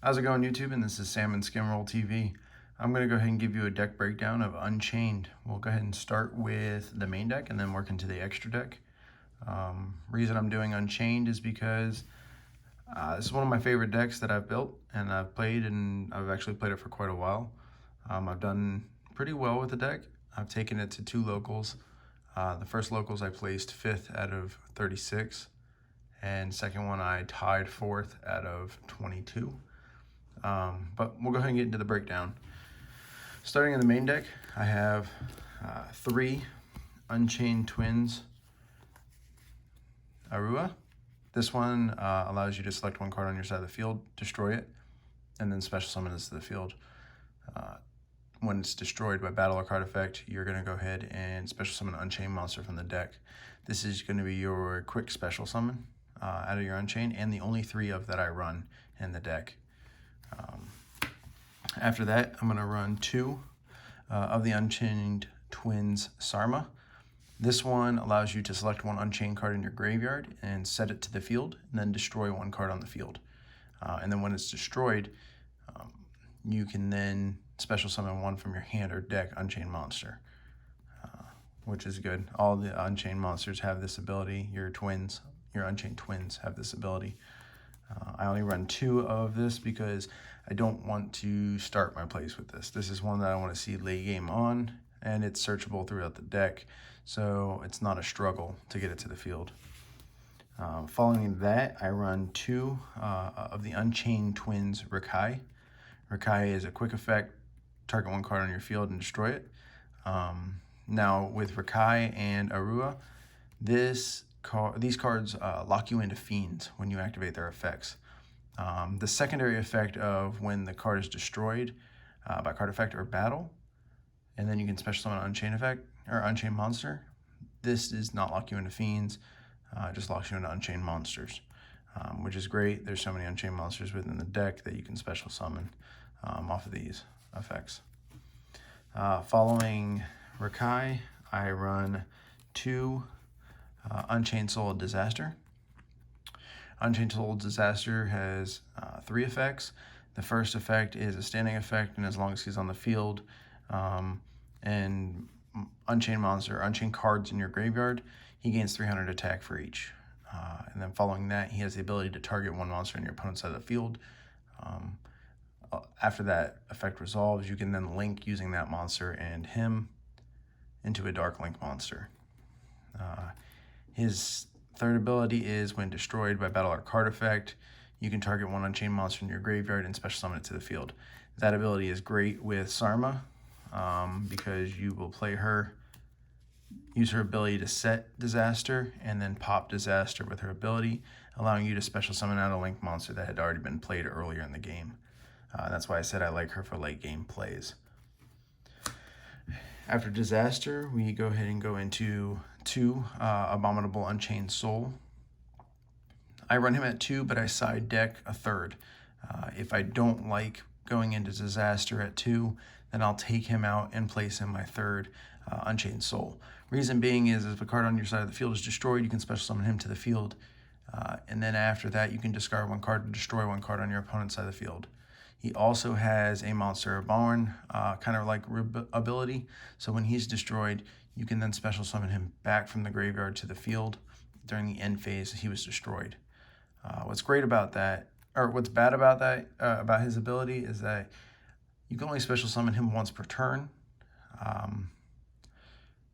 How's it going, YouTube? And this is Sam and Skimroll TV. I'm going to go ahead and give you a deck breakdown of Unchained. We'll go ahead and start with the main deck and then work into the extra deck. Reason I'm doing Unchained is because this is one of my favorite decks that I've built and I've played, and I've actually played it for quite a while. I've done pretty well with the deck. I've taken it to 2 locals. The first locals I placed 5th out of 36, and second one I tied 4th out of 22. But we'll go ahead and get into the breakdown. Starting in the main deck, I have 3 Unchained Twins Arua. This one allows you to select 1 card on your side of the field, destroy it, and then special summon this to the field. When it's destroyed by battle or card effect, you're going to go ahead and special summon an Unchained monster from the deck. This is going to be your quick special summon out of your Unchained, and the only 3 of that I run in the deck. After that, I'm going to run 2 of the Unchained Twins Sarma. This one allows you to select 1 Unchained card in your graveyard and set it to the field, and then destroy 1 card on the field. And then when it's destroyed, you can then special summon 1 from your hand or deck Unchained monster, which is good. All the Unchained monsters have this ability. Your Unchained Twins have this ability. I only run 2 of this because I don't want to start my plays with this. This is one that I want to see late game on, and it's searchable throughout the deck, so it's not a struggle to get it to the field. Following that, I run 2 of the Unchained Twins Rakai. Rakai is a quick effect, target 1 card on your field and destroy it. Now with Rakai and Arua, these cards lock you into fiends when you activate their effects. The secondary effect of when the card is destroyed by card effect or battle, and then you can special summon an Unchained effect or Unchained monster. This does not lock you into fiends, it just locks you into Unchained monsters, which is great. There's so many Unchained monsters within the deck that you can special summon off of these effects. Following Rakai, I run 2 Unchained Soul of Disaster. Unchained Soul of Disaster has 3 effects. The first effect is a standing effect, and as long as he's on the field and Unchained monster, Unchained cards in your graveyard, he gains 300 attack for each. And then following that, he has the ability to target 1 monster in your opponent's side of the field. After that effect resolves, you can then link using that monster and him into a Dark Link monster. His third ability is when destroyed by battle or card effect, you can target 1 Unchained monster in your graveyard and special summon it to the field. That ability is great with Sarma because you will play her, use her ability to set Disaster, and then pop Disaster with her ability, allowing you to special summon out a Link monster that had already been played earlier in the game. That's why I said I like her for late game plays. After Disaster, we go ahead and go into 2 Abominable Unchained Soul. I run him at 2, but I side deck a 3rd. If I don't like going into Disaster at 2, then I'll take him out and place in my 3rd Unchained Soul. Reason being is if a card on your side of the field is destroyed, you can special summon him to the field. And then after that, you can discard 1 card to destroy 1 card on your opponent's side of the field. He also has a Monster Reborn, kind of like ability. So when he's destroyed, you can then special summon him back from the graveyard to the field during the end phase he was destroyed. What's great about that, or what's bad about that, about his ability, is that you can only special summon him once per turn,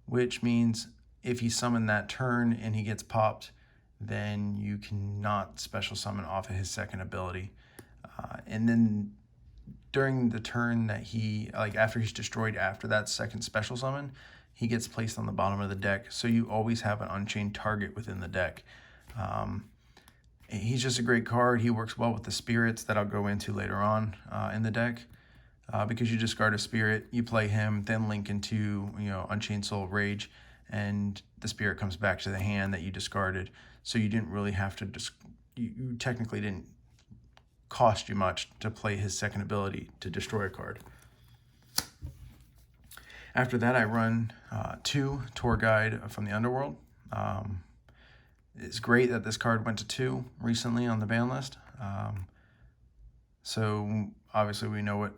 which means if he summoned that turn and he gets popped, then you cannot special summon off of his second ability. And then during the turn that he, like after he's destroyed after that second special summon, he gets placed on the bottom of the deck. So you always have an Unchained target within the deck. He's just a great card. He works well with the spirits that I'll go into later on in the deck. Because you discard a spirit, you play him, then link into Unchained Soul Rage, and the spirit comes back to the hand that you discarded. So you didn't really have to, you technically didn't cost you much to play his second ability to destroy a card. After that, I run 2 Tour Guide from the Underworld. It's great that this card went to 2 recently on the ban list. So obviously we know what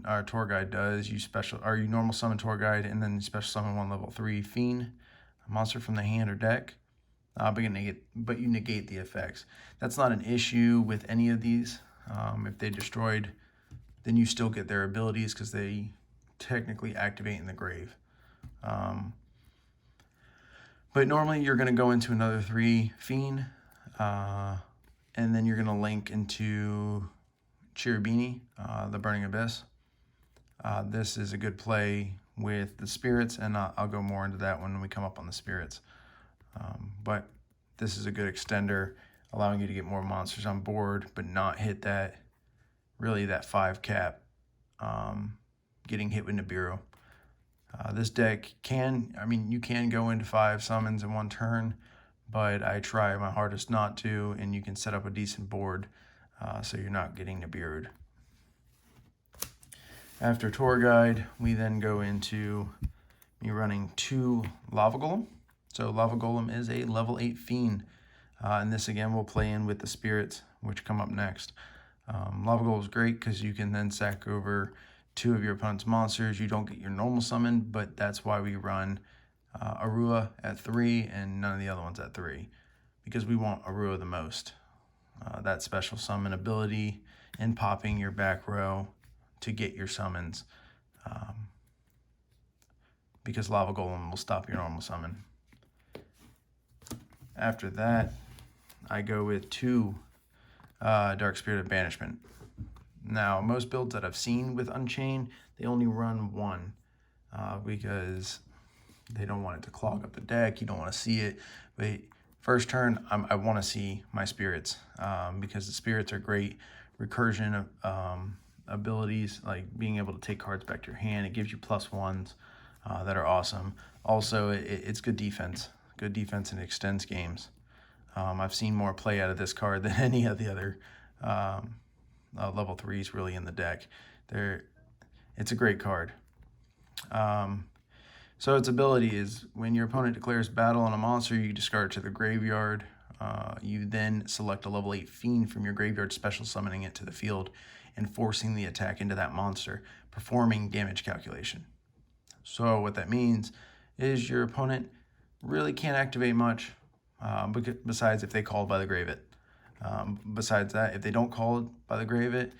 our tour guide does. You normal summon tour guide, and then you special summon one level 3 fiend, a monster from the hand or deck. But you negate the effects. That's not an issue with any of these. If they destroyed, then you still get their abilities because they technically activate in the grave. But normally you're going to go into another 3 fiend, and then you're going to link into Cherubini, the Burning Abyss. This is a good play with the spirits, and I'll go more into that when we come up on the spirits. But this is a good extender, allowing you to get more monsters on board, but not hit that 5 cap, getting hit with Nibiru. This deck you can go into 5 summons in one turn, but I try my hardest not to, and you can set up a decent board so you're not getting Nibiru'd. After Tour Guide, we then go into me running 2 Lava Golem. So Lava Golem is a level 8 fiend, and this again will play in with the spirits, which come up next. Lava Golem is great because you can then sack over 2 of your opponent's monsters. You don't get your normal summon, but that's why we run Arua at 3 and none of the other ones at 3, because we want Arua the most. That special summon ability and popping your back row to get your summons, because Lava Golem will stop your normal summon. After that, I go with 2 Dark Spirit of Banishment. Now, most builds that I've seen with Unchained, they only run 1 because they don't want it to clog up the deck. You don't want to see it. But first turn, I want to see my spirits because the spirits are great recursion abilities, like being able to take cards back to your hand. It gives you +1s that are awesome. Also, it's good defense. Good defense and extends games. I've seen more play out of this card than any of the other level 3s really in the deck. It's a great card. So its ability is when your opponent declares battle on a monster, you discard it to the graveyard. You then select a level 8 fiend from your graveyard, special summoning it to the field and forcing the attack into that monster, performing damage calculation. So what that means is your opponent really can't activate much besides if they called by the grave it. Besides that, if they don't call it by the grave it,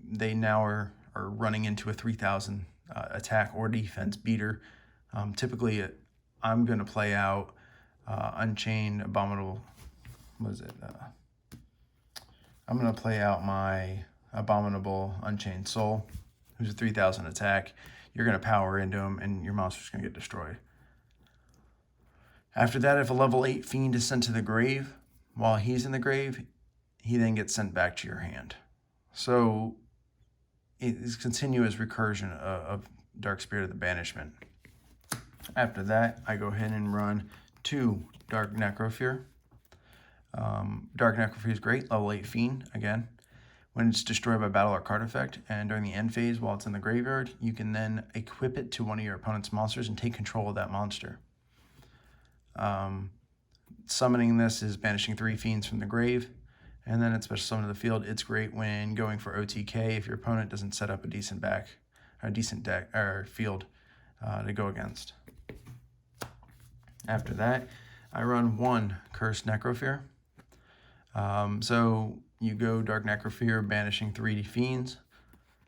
they now are running into a 3,000 attack or defense beater. Typically, I'm going to play out Unchained Abominable. What is it? I'm going to play out my Abominable Unchained Soul, who's a 3,000 attack. You're going to power into him, and your monster's going to get destroyed. After that, if a level 8 fiend is sent to the grave, while he's in the grave, he then gets sent back to your hand. So it is continuous recursion of Dark Spirit of the Banishment. After that, I go ahead and run 2 Dark Necrofear. Dark Necrofear is great, level 8 fiend, again. When it's destroyed by battle or card effect, and during the end phase while it's in the graveyard, you can then equip it to one of your opponent's monsters and take control of that monster. Summoning this is banishing 3 fiends from the grave, and then it's special summon to the field. It's great when going for OTK if your opponent doesn't set up a decent deck or field to go against. After that, I run 1 Cursed Necrofear. So you go Dark Necrofear, banishing 3 fiends,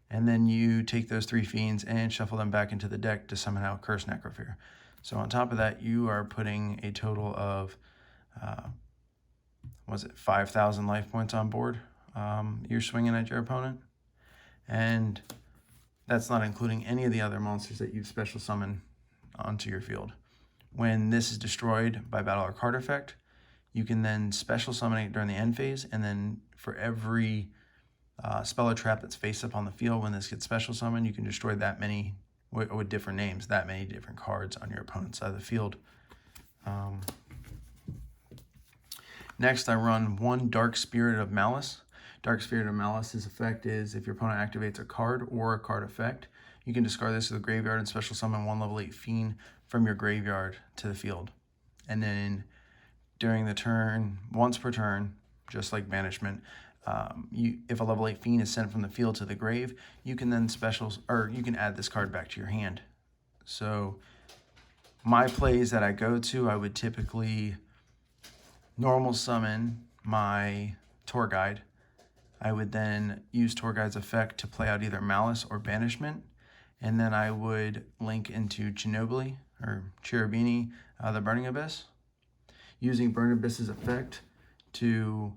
and then you take those 3 fiends and shuffle them back into the deck to summon out Cursed Necrofear. So on top of that, you are putting a total of 5,000 life points on board. You're swinging at your opponent, and that's not including any of the other monsters that you've special summoned onto your field. When this is destroyed by battle or card effect, you can then special summon it during the end phase, and then for every spell or trap that's face up on the field, when this gets special summoned, you can destroy that many, with different names, that many different cards on your opponent's side of the field. Next, I run 1 Dark Spirit of Malice. Dark Spirit of Malice's effect is if your opponent activates a card or a card effect, you can discard this to the graveyard and special summon 1 level 8 fiend from your graveyard to the field. And then during the turn, once per turn, just like banishment, If a level 8 fiend is sent from the field to the grave, you can then you can add this card back to your hand. So my plays that I go to, I would typically normal summon my tour guide. I would then use tour guide's effect to play out either Malice or Banishment, and then I would link into Cherubini, the Burning Abyss, using Burning Abyss's effect to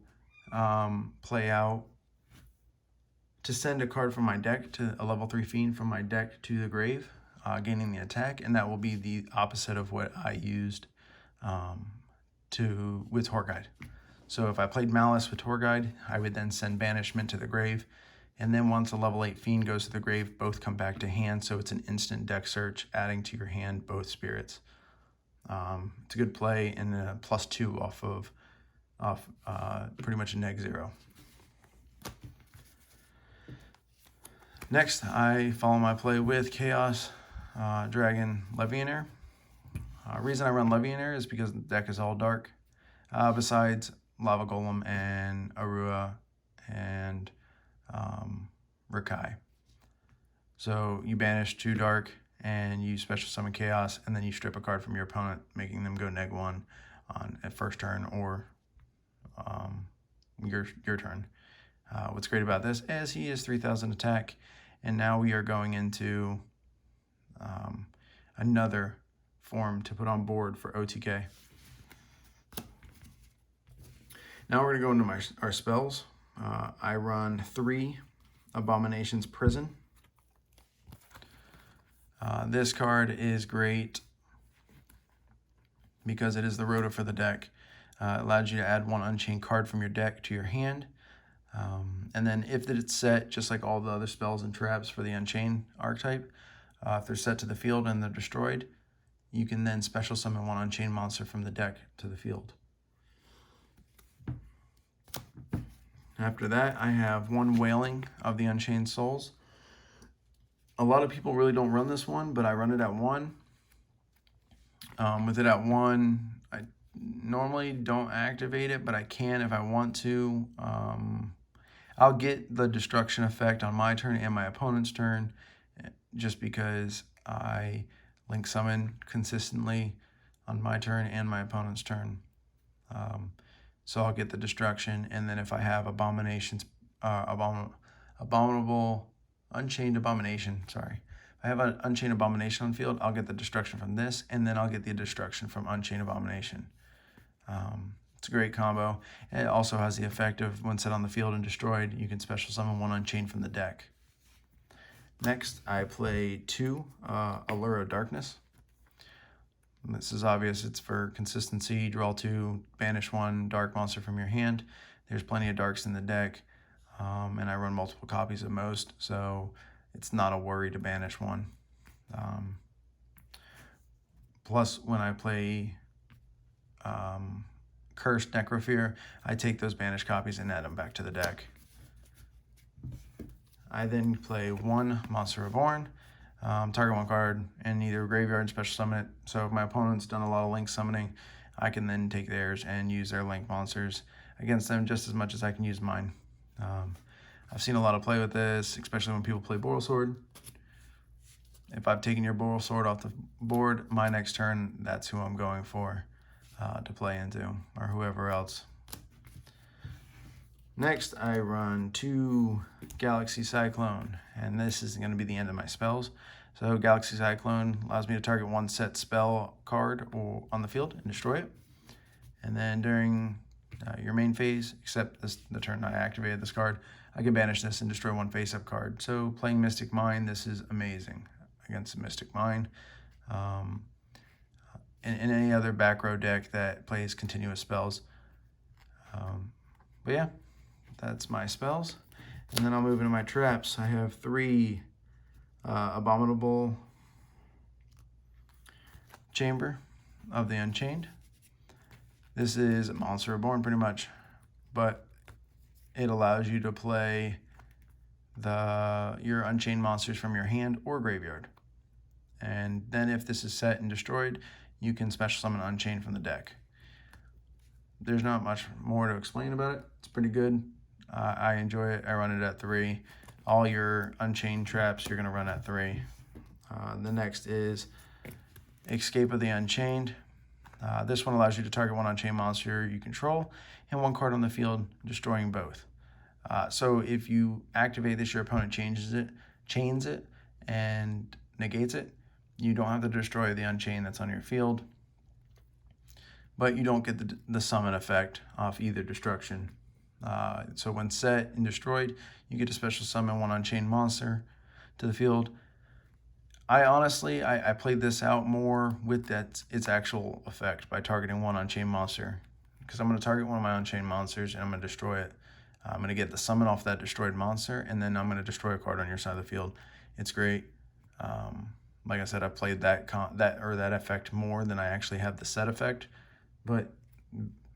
play out, to send a card from my deck to a level 3 fiend from my deck to the grave, gaining the attack, and that will be the opposite of what I used with Tour Guide. So if I played Malice with Tour Guide, I would then send Banishment to the grave, and then once a level 8 fiend goes to the grave, both come back to hand, so it's an instant deck search, adding to your hand both spirits. It's a good play, and a +2 off pretty much a -0. Next, I follow my play with Chaos Dragon Levianeer. Reason I run Levianeer is because the deck is all dark, besides Lava Golem and Arua and Rakai. So you banish 2 dark, and you special summon Chaos, and then you strip a card from your opponent, making them go -1 on at first turn or your turn. What's great about this is he is 3,000 attack, and now we are going into another form to put on board for OTK. Now we're going to go into our spells. I run 3 Abominations Prison. This card is great because it is the rotor for the deck. It allows you to add 1 Unchained card from your deck to your hand. And then if it's set, just like all the other spells and traps for the Unchained archetype, if they're set to the field and they're destroyed, you can then special summon 1 Unchained monster from the deck to the field. After that, I have 1 Wailing of the Unchained Souls. A lot of people really don't run this one, but I run it at 1. With it at 1, I normally don't activate it, but I can if I want to. I'll get the destruction effect on my turn and my opponent's turn, just because I link summon consistently on my turn and my opponent's turn. So I'll get the destruction, and then if I have Unchained Abomination, sorry. If I have an Unchained Abomination on field, I'll get the destruction from this, and then I'll get the destruction from Unchained Abomination. It's a great combo. And it also has the effect of when set on the field and destroyed, you can special summon 1 Unchained from the deck. Next, I play 2 Allure of Darkness. And this is obvious, it's for consistency. Draw 2, banish 1 dark monster from your hand. There's plenty of darks in the deck, and I run multiple copies at most, so it's not a worry to banish 1. Plus, when I play Cursed Necrofear, I take those banished copies and add them back to the deck. I then play 1 Monster Reborn, target 1 card, and either graveyard and special summon it. So if my opponent's done a lot of link summoning, I can then take theirs and use their link monsters against them just as much as I can use mine. I've seen a lot of play with this, especially when people play Boral Sword. If I've taken your Boral Sword off the board, my next turn, that's who I'm going for to play into, or whoever else. Next, I run 2 Galaxy Cyclone, and this is going to be the end of my spells. So Galaxy Cyclone allows me to target 1 set spell card on the field and destroy it. And then during your main phase, except the turn I activated this card, I can banish this and destroy 1 face-up card. So playing Mystic Mine, this is amazing against the Mystic Mine. In any other back row deck that plays continuous spells. But yeah, that's my spells. And then I'll move into my traps. I have 3 Abominable Chamber of the Unchained. This is a Monster Reborn pretty much, but it allows you to play your Unchained monsters from your hand or graveyard. And then if this is set and destroyed, you can special summon Unchained from the deck. There's not much more to explain about it. It's pretty good. I enjoy it. I run it at 3. All your Unchained traps you're going to run at 3. The next is Escape of the Unchained. This one allows you to target one Unchained monster you control and one card on the field, destroying both. So if you activate this, your opponent chains it, and negates it. You don't have to destroy the Unchained that's on your field, but you don't get the summon effect off either destruction. So when set and destroyed, you get to special summon one Unchained monster to the field. I honestly played this out more with its actual effect by targeting one Unchained monster, because I'm going to target one of my Unchained monsters and I'm going to destroy it. I'm going to get the summon off that destroyed monster, and then I'm going to destroy a card on your side of the field. It's great. Like I said, I played that effect more than I actually have the set effect, but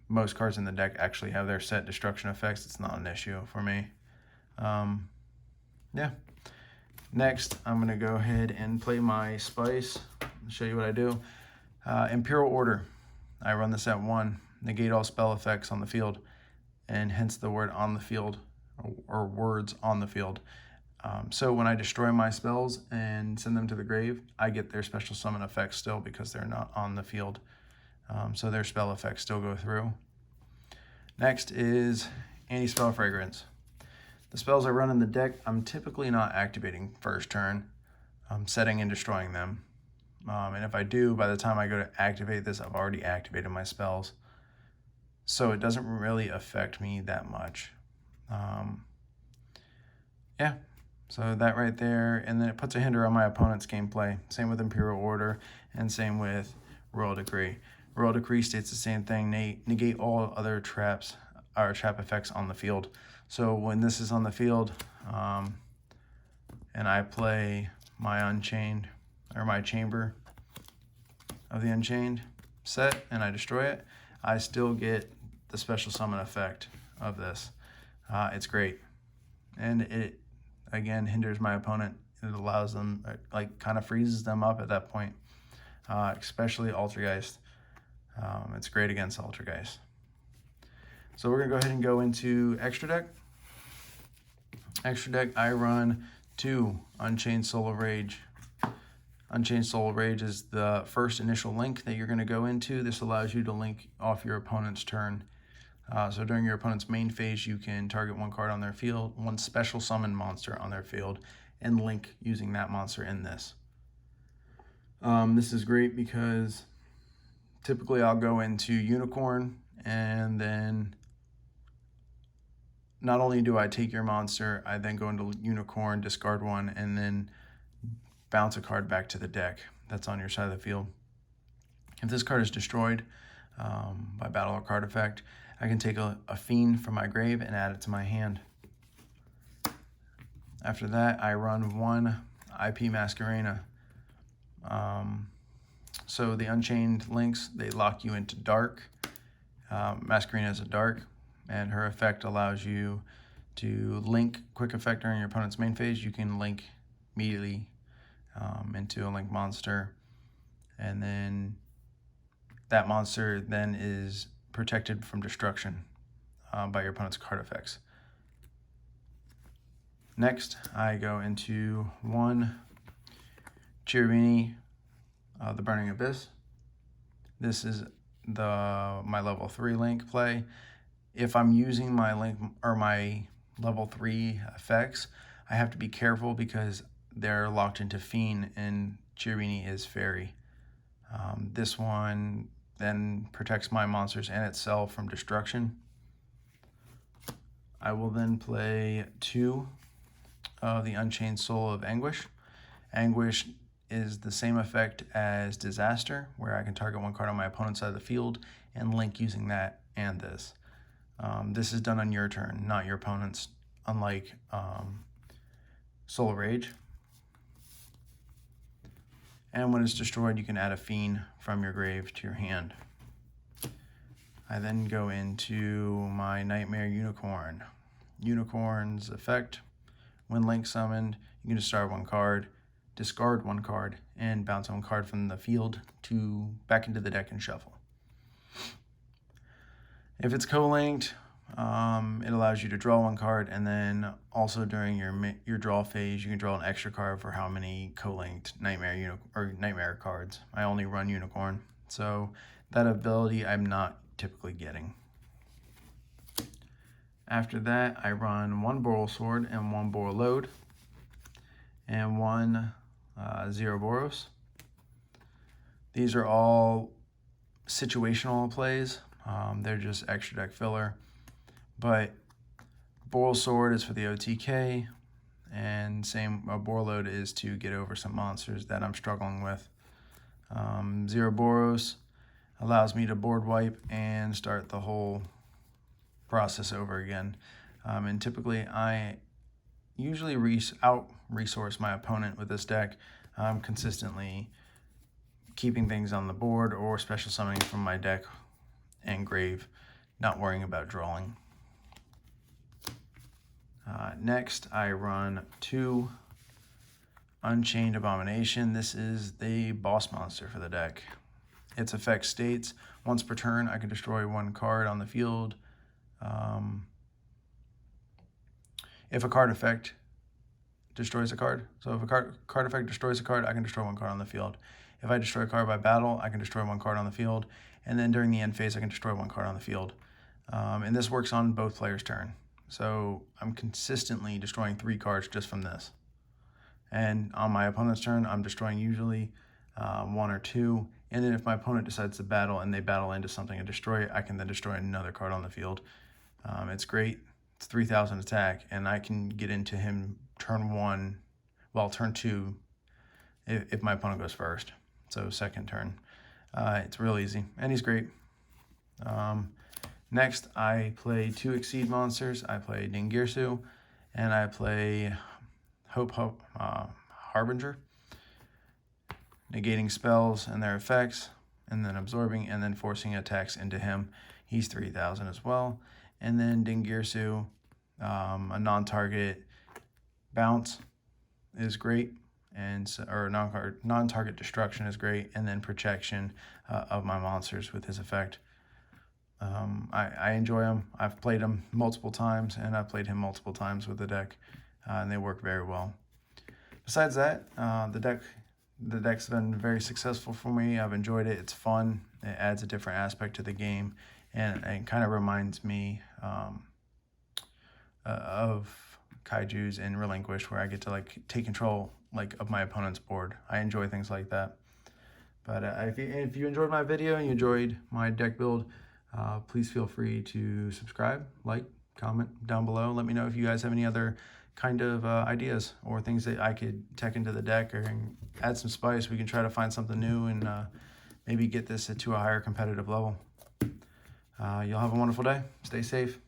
most cards in the deck actually have their set destruction effects. It's not an issue for me. Yeah. Next, I'm going to go ahead and play my Spice. I'll show you what I do. Imperial Order. I run this at 1. Negate all spell effects on the field, and hence the word on the field, or words on the field. So when I destroy my spells and send them to the grave, I get their special summon effects still because they're not on the field. So their spell effects still go through. Next is Anti-Spell Fragrance. The spells I run in the deck, I'm typically not activating first turn. I'm setting and destroying them. And if I do, by the time I go to activate this, I've already activated my spells. So it doesn't really affect me that much. Yeah, so that right there. And then it puts a hinder on my opponent's gameplay. Same with Imperial Order, and same with Royal Decree. Royal Decree states the same thing. Negate all other traps or trap effects on the field. So when this is on the field, and I play my Unchained, or my Chamber of the Unchained set, and I destroy it, I still get the special summon effect of this. It's great. And it, again, hinders my opponent. It allows them, like, kind of freezes them up at that point, especially Altergeist. It's great against Altergeist. So we're going to go ahead and go into Extra Deck. Extra Deck, I run 2 Unchained Soul of Rage. Unchained Soul of Rage is the first initial link that you're going to go into. This allows you to link off your opponent's turn. So during your opponent's main phase, you can target one card on their field, one special summon monster on their field, and link using that monster in this. This is great because typically I'll go into Unicorn, and then not only do I take your monster, I then go into Unicorn, discard one, and then bounce a card back to the deck that's on your side of the field. If this card is destroyed by battle or card effect, I can take a Fiend from my grave and add it to my hand. After that, I run 1 IP Masquerena. So the Unchained links, they lock you into Dark. Masquerena is a Dark, and her effect allows you to link quick effect during your opponent's main phase. You can link immediately into a link monster, and then that monster then is protected from destruction by your opponent's card effects. Next, I go into 1 Cherubini, the Burning Abyss. This is my level 3 link play. If I'm using my link or my level 3 effects, I have to be careful because they're locked into Fiend, and Cherubini is Fairy. This one then protects my monsters and itself from destruction. I will then play 2 of the Unchained Soul of Anguish. Anguish is the same effect as Disaster, where I can target one card on my opponent's side of the field and link using that and this. This is done on your turn, not your opponent's, unlike Soul of Rage. And when it's destroyed, you can add a Fiend from your grave to your hand. I then go into my Nightmare Unicorn. Unicorn's effect, when link summoned, you can discard one card, discard one card, and bounce one card from the field back into the deck and shuffle. If it's co-linked, It allows you to draw one card, and then also during your draw phase, you can draw an extra card for how many co-linked nightmare cards. I only run unicorn, so that ability I'm not typically getting. After that, I run one Boral Sword and one Boral Load, and one Zero Boros. These are all situational plays. They're just extra deck filler. But Boral Sword is for the OTK, and same Boral Load is to get over some monsters that I'm struggling with. Zero Boros allows me to board wipe and start the whole process over again. And typically I usually out-resource my opponent with this deck. I'm consistently keeping things on the board or special summoning from my deck and grave, not worrying about drawing. Next, I run 2 Unchained Abomination. This is the boss monster for the deck. Its effect states, once per turn, I can destroy one card on the field. If a card effect destroys a card, so if a card effect destroys a card, I can destroy one card on the field. If I destroy a card by battle, I can destroy one card on the field. And then during the end phase, I can destroy one card on the field. And this works on both players' turn. So I'm consistently destroying 3 cards just from this. And on my opponent's turn, I'm destroying usually 1 or 2. And then if my opponent decides to battle and they battle into something and destroy it, I can then destroy another card on the field. It's great. It's 3,000 attack, and I can get into him turn 1, well, turn 2, if my opponent goes first. So second turn. It's real easy, and he's great. Next, I play 2 Exceed monsters. I play Dingirsu, and I play Hope Harbinger, negating spells and their effects, and then absorbing, and then forcing attacks into him. He's 3,000 as well. And then Dingirsu, a non-target bounce is great, and or non-target destruction is great, and then protection of my monsters with his effect. I enjoy them. I've played them multiple times, and I've played him multiple times with the deck, and they work very well. Besides that, the deck's been very successful for me. I've enjoyed it. It's fun. It adds a different aspect to the game, and it kind of reminds me of Kaiju's in Relinquish, where I get to like take control of my opponent's board. I enjoy things like that. But if you enjoyed my video and you enjoyed my deck build, please feel free to subscribe, like, comment down below. Let me know if you guys have any other kind of ideas or things that I could tech into the deck or add some spice. We can try to find something new and maybe get this to a higher competitive level. You'll have a wonderful day. Stay safe.